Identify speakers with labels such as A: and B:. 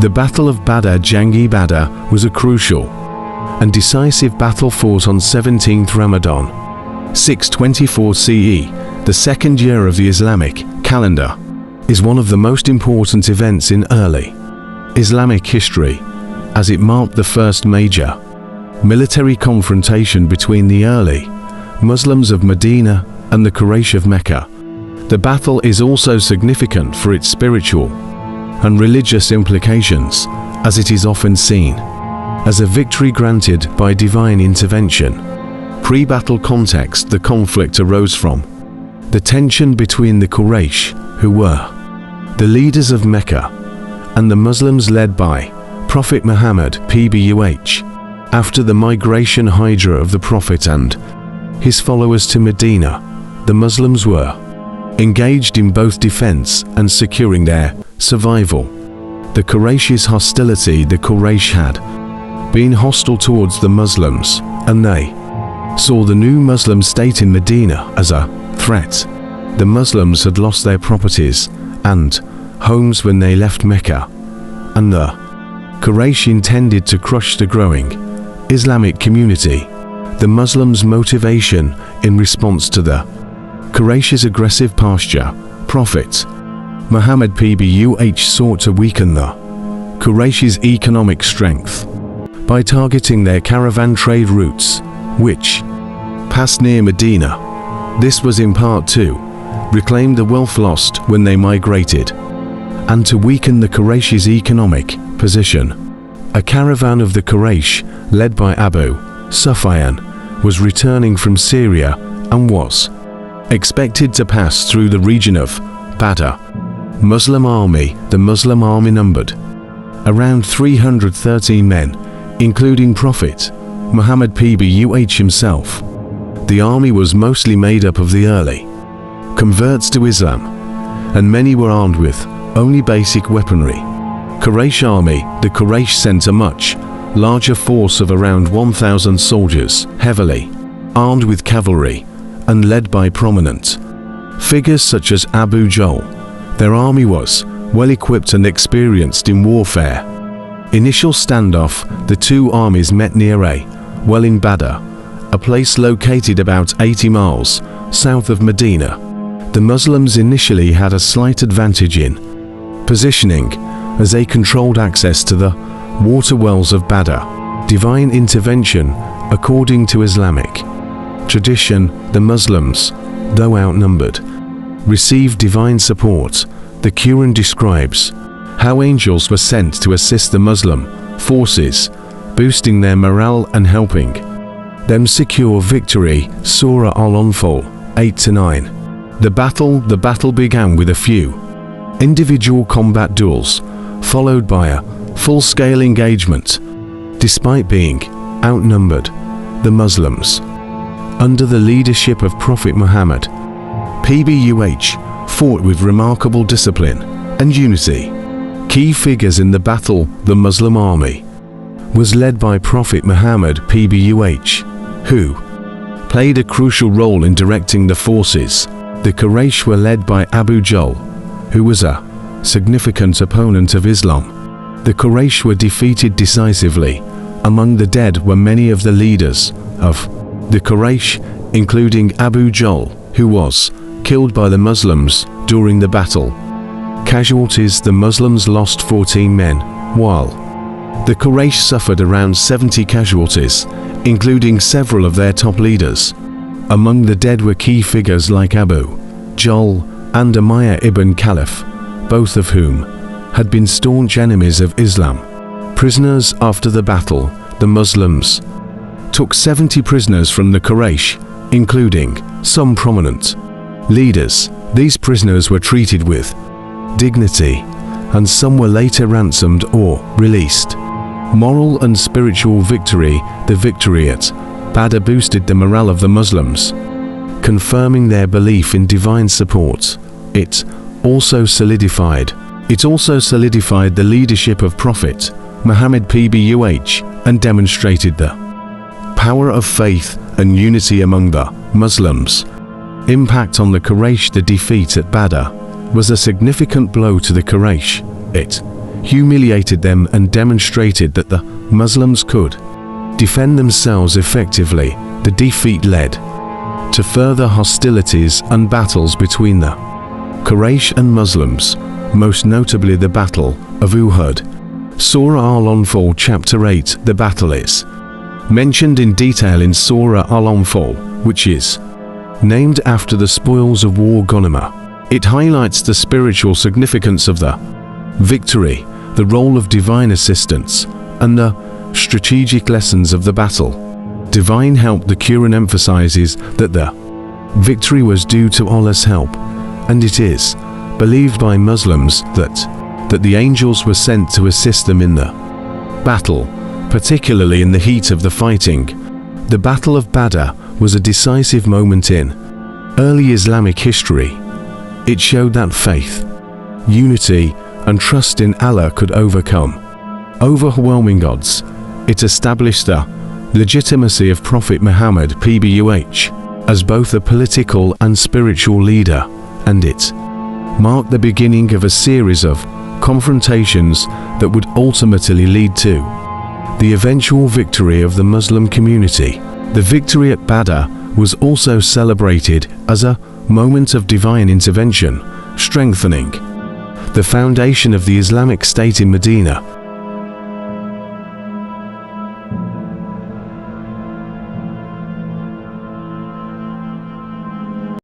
A: The Battle of Badr Jangi Badr was a crucial and decisive battle fought on 17th Ramadan, 624 CE, the second year of the Islamic calendar, is one of the most important events in early Islamic history, as it marked the first major military confrontation between the early Muslims of Medina and the Quraysh of Mecca. The battle is also significant for its spiritual and religious implications, as it is often seen as a victory granted by divine intervention. Pre-battle context: the conflict arose from the tension between the Quraysh, who were the leaders of Mecca, and the Muslims led by Prophet Muhammad PBUH, after the migration hijra of the Prophet and his followers to Medina. The Muslims were engaged in both defense and securing their survival. The Quraysh's hostility: the Quraysh had been hostile towards the Muslims, and they saw the new Muslim state in Medina as a threat. The Muslims had lost their properties and homes when they left Mecca, and the Quraysh intended to crush the growing Islamic community. The Muslims' motivation in response to the Quraysh's aggressive posture: Prophet Muhammad PBUH sought to weaken the Quraysh's economic strength by targeting their caravan trade routes, which passed near Medina. This was in part to reclaim the wealth lost when they migrated, and to weaken the Quraysh's economic position. A caravan of the Quraysh, led by Abu Sufyan, was returning from Syria and was expected to pass through the region of Badr. Muslim army: the Muslim army numbered around 313 men, including Prophet Muhammad PBUH himself. The army was mostly made up of the early converts to Islam, and many were armed with only basic weaponry. Quraysh army: the Quraysh sent a much larger force of around 1,000 soldiers, heavily armed with cavalry and led by prominent figures such as Abu Jahl. Their army was well equipped and experienced in warfare. Initial standoff: the two armies met near a well in Badr, a place located about 80 miles south of Medina. The Muslims initially had a slight advantage in positioning, as they controlled access to the water wells of Badr. Divine intervention: according to Islamic tradition, the Muslims, though outnumbered, received divine support. The Quran describes how angels were sent to assist the Muslim forces, boosting their morale and helping them secure victory. Surah Al-Anfal 8-9. The battle began with a few individual combat duels, followed by a full-scale engagement. Despite being outnumbered, the Muslims, under the leadership of Prophet Muhammad PBUH, fought with remarkable discipline and unity. Key figures in the battle: the Muslim army was led by Prophet Muhammad PBUH, who played a crucial role in directing the forces. The Quraysh were led by Abu Jahl, who was a significant opponent of Islam. The Quraysh were defeated decisively. Among the dead were many of the leaders of the Quraysh, including Abu Jahl, who was killed by the Muslims during the battle. Casualties: the Muslims lost 14 men, while the Quraysh suffered around 70 casualties, including several of their top leaders. Among the dead were key figures like Abu Jahl and Umayyah ibn Khalaf, both of whom had been staunch enemies of Islam. Prisoners: after the battle, the Muslims took 70 prisoners from the Quraysh, including some prominent leaders. These prisoners were treated with dignity, and some were later ransomed or released. Moral and spiritual victory: the victory at Badr boosted the morale of the Muslims, confirming their belief in divine support. It also solidified the leadership of Prophet Muhammad PBUH and demonstrated the power of faith and unity among the Muslims. Impact on the Quraysh: the defeat at Badr was a significant blow to the Quraysh. It humiliated them and demonstrated that the Muslims could defend themselves effectively. The defeat led to further hostilities and battles between the Quraysh and Muslims, most notably the Battle of Uhud. Surah Al-Anfal chapter 8. The battle is mentioned in detail in Surah Al-Anfal, which is named after the spoils of war ghanima. It highlights the spiritual significance of the victory, the role of divine assistance, and the strategic lessons of the battle. Divine help. The Quran emphasizes that the victory was due to Allah's help, and it is believed by Muslims that the angels were sent to assist them in the battle, particularly in the heat of the fighting. The Battle of Badr was a decisive moment in early Islamic history. It showed that faith, unity, and trust in Allah could overcome overwhelming odds. It established the legitimacy of Prophet Muhammad (PBUH) as both a political and spiritual leader, and it marked the beginning of a series of confrontations that would ultimately lead to the eventual victory of the Muslim community. The victory at Badr was also celebrated as a moment of divine intervention, strengthening the foundation of the Islamic State in Medina.